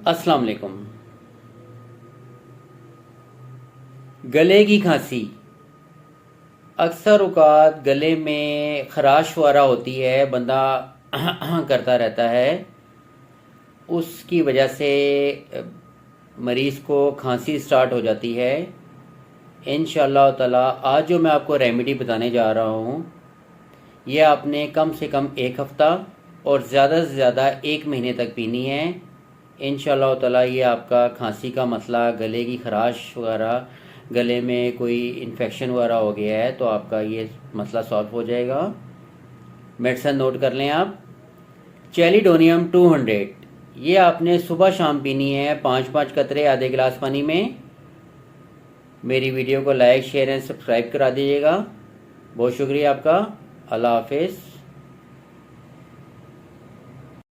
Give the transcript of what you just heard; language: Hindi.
अस्सलाम वालेकुम। गले की खांसी अक्सर औक़ात गले में ख़राश वगैरह होती है, बंदा करता रहता है, उसकी वजह से मरीज़ को खांसी स्टार्ट हो जाती है। इंशाअल्लाह ताला आज जो मैं आपको रेमेडी बताने जा रहा हूँ, ये आपने कम से कम एक हफ़्ता और ज़्यादा से ज़्यादा एक महीने तक पीनी है। इंशाअल्लाह ताला ये आपका खांसी का मसला, गले की ख़राश वगैरह, गले में कोई इन्फेक्शन वगैरह हो गया है तो आपका ये मसला सॉल्व हो जाएगा। मेडिसिन नोट कर लें आप। चेलिडोनियम 200, ये आपने सुबह शाम पीनी है, 5-5 कतरे आधे गिलास पानी में। मेरी वीडियो को लाइक शेयर एंड सब्सक्राइब करा दीजिएगा। बहुत शुक्रिया आपका। अल्लाह हाफिज़।